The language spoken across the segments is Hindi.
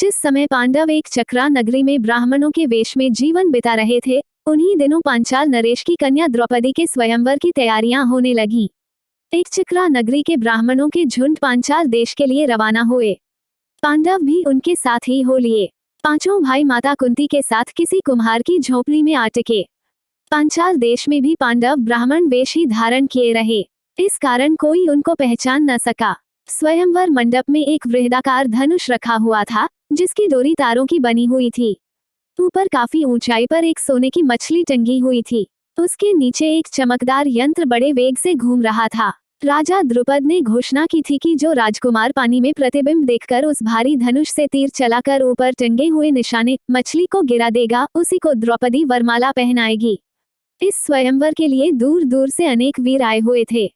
जिस समय पांडव एक चक्रा नगरी में ब्राह्मणों के वेश में जीवन बिता रहे थे, उन्हीं दिनों पांचाल नरेश की कन्या द्रौपदी के स्वयंवर की तैयारियां होने लगी। एक चक्रा नगरी के ब्राह्मणों के झुंड पांचाल देश के लिए रवाना हुए। पांडव भी उनके साथ ही हो लिए। पांचों भाई माता कुंती के साथ किसी कुम्हार की झोपड़ी में आटके। पांचाल देश में भी पांडव ब्राह्मण वेश ही धारण किए रहे, इस कारण कोई उनको पहचान न सका। स्वयंवर मंडप में एक वृहदाकार धनुष रखा हुआ था, जिसकी डोरी तारों की बनी हुई थी। ऊपर काफी ऊंचाई पर एक सोने की मछली टंगी हुई थी। उसके नीचे एक चमकदार यंत्र बड़े वेग से घूम रहा था। राजा द्रुपद ने घोषणा की थी कि जो राजकुमार पानी में प्रतिबिंब देखकर उस भारी धनुष से तीर चलाकर ऊपर टंगे हुए निशाने मछली को गिरा देगा, उसी को द्रौपदी वरमाला पहनाएगी। इस स्वयंवर के लिए दूर दूर से अनेक वीर आए हुए थे।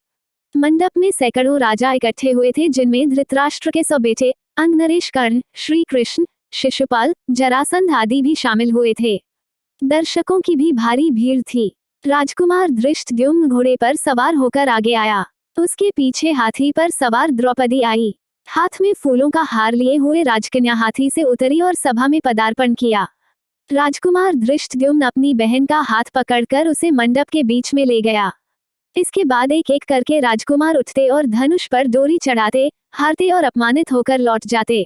मंडप में सैकड़ों राजा इकट्ठे हुए थे, जिनमें धृतराष्ट्र के 100 बेटे अंग, नरेश, कर्ण, श्री कृष्ण, शिशुपाल, जरासंध आदि भी शामिल हुए थे। दर्शकों की भी भारी भीड़ थी। राजकुमार धृष्टद्युम्न घोड़े पर सवार होकर आगे आया। उसके पीछे हाथी पर सवार द्रौपदी आई। हाथ में फूलों का हार लिए हुए राजकन्या हाथी से उतरी और सभा में पदार्पण किया। राजकुमार धृष्टद्युम्न अपनी बहन का हाथ पकड़कर उसे मंडप के बीच में ले गया। इसके बाद एक एक करके राजकुमार उठते और धनुष पर डोरी चढ़ाते, हारते और अपमानित होकर लौट जाते।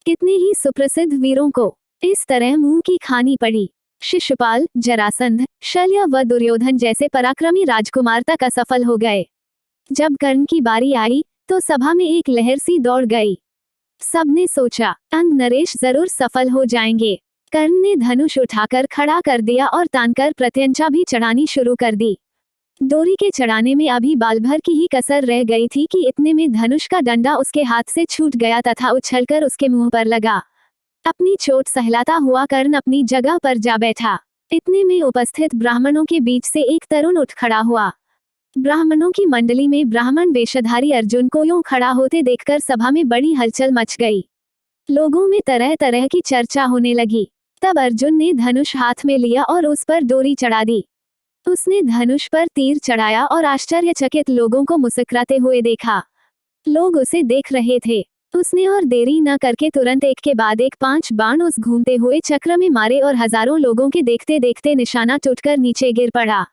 कितने ही सुप्रसिद्ध वीरों को इस तरह मुंह की खानी पड़ी। शिशुपाल, जरासंध, शल्य व दुर्योधन जैसे पराक्रमी राजकुमार तक असफल हो गए। जब कर्ण की बारी आई तो सभा में एक लहर सी दौड़ गई। सबने सोचा अंग, नरेश जरूर सफल हो जाएंगे। कर्ण ने धनुष उठाकर खड़ा कर दिया और तानकर प्रत्यंचा भी चढ़ानी शुरू कर दी। डोरी के चढ़ाने में अभी बाल भर की ही कसर रह गई थी कि इतने में धनुष का डंडा उसके हाथ से छूट गया तथा उछलकर उसके मुंह पर लगा। अपनी चोट सहलाता हुआ कर्ण अपनी जगह पर जा बैठा। इतने में उपस्थित ब्राह्मणों के बीच से एक तरुण उठ खड़ा हुआ। ब्राह्मणों की मंडली में ब्राह्मण वेशधारी अर्जुन को यूं खड़ा होते देखकर सभा में बड़ी हलचल मच गई। लोगों में तरह तरह की चर्चा होने लगी। तब अर्जुन ने धनुष हाथ में लिया और उस पर डोरी चढ़ा दी। उसने धनुष पर तीर चढ़ाया और आश्चर्यचकित लोगों को मुस्कुराते हुए देखा। लोग उसे देख रहे थे। उसने और देरी न करके तुरंत एक के बाद एक 5 बाण उस घूमते हुए चक्र में मारे और हजारों लोगों के देखते देखते निशाना टूटकर नीचे गिर पड़ा।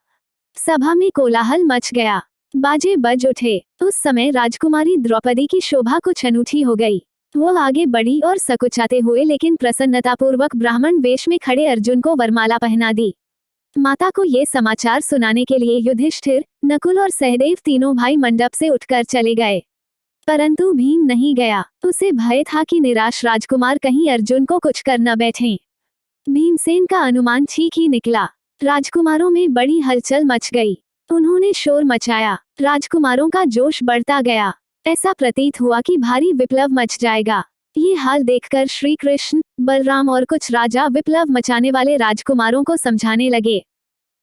सभा में कोलाहल मच गया, बाजे बज उठे। उस समय राजकुमारी द्रौपदी की शोभा कुछ अनूठी हो गई। वो आगे बढ़ी और सकुचाते हुए लेकिन प्रसन्नतापूर्वक ब्राह्मण वेश में खड़े अर्जुन को वरमाला पहना दी। माता को ये समाचार सुनाने के लिए युधिष्ठिर, नकुल और सहदेव तीनों भाई मंडप से उठकर चले गए, परंतु भीम नहीं गया। उसे भय था कि निराश राजकुमार कहीं अर्जुन को कुछ कर न बैठें। भीमसेन का अनुमान ठीक ही निकला। राजकुमारों में बड़ी हलचल मच गई। उन्होंने शोर मचाया। राजकुमारों का जोश बढ़ता गया। ऐसा प्रतीत हुआ कि भारी विप्लव मच जाएगा। ये हाल देखकर श्री कृष्ण, बलराम और कुछ राजा विप्लव मचाने वाले राजकुमारों को समझाने लगे।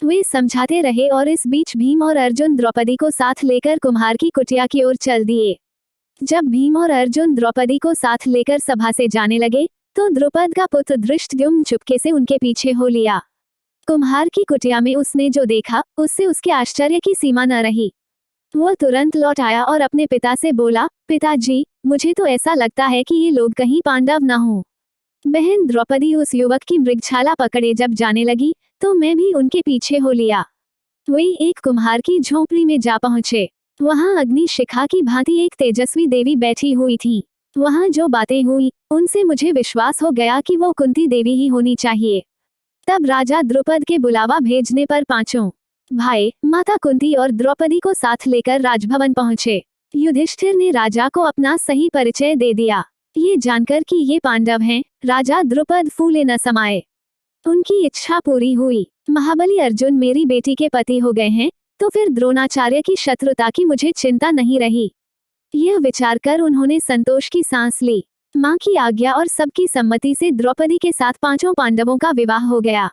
वे समझाते रहे और इस बीच भीम और अर्जुन द्रौपदी को साथ लेकर कुम्हार की कुटिया की ओर चल दिए। जब भीम और अर्जुन द्रौपदी को साथ लेकर सभा से जाने लगे तो द्रुपद का पुत्र धृष्टद्युम्न चुपके से उनके पीछे हो लिया। कुम्हार की कुटिया में उसने जो देखा उससे उसके आश्चर्य की सीमा न रही। वो तुरंत लौट आया और अपने पिता से बोला, पिताजी, मुझे तो ऐसा लगता है कि ये लोग कहीं पांडव न हो। बहन द्रौपदी उस युवक की मृगछाला पकड़े जब जाने लगी तो मैं भी उनके पीछे हो लिया। वे एक कुम्हार की झोपड़ी में जा पहुंचे। वहां अग्नि शिखा की भांति एक तेजस्वी देवी बैठी हुई थी। वहां जो बातें हुई उनसे मुझे विश्वास हो गया कि वो कुंती देवी ही होनी चाहिए। तब राजा द्रुपद के बुलावा भेजने पर पांचों भाई, माता कुंती और द्रौपदी को साथ लेकर राजभवन पहुंचे। युधिष्ठिर ने राजा को अपना सही परिचय दे दिया। ये जानकर कि ये पांडव हैं, राजा द्रुपद फूले न समाये। उनकी इच्छा पूरी हुई। महाबली अर्जुन मेरी बेटी के पति हो गए हैं तो फिर द्रोणाचार्य की शत्रुता की मुझे चिंता नहीं रही। यह विचार कर उन्होंने संतोष की सांस ली। मां की आज्ञा और सबकी सम्मति से द्रौपदी के साथ पांचों पांडवों का विवाह हो गया।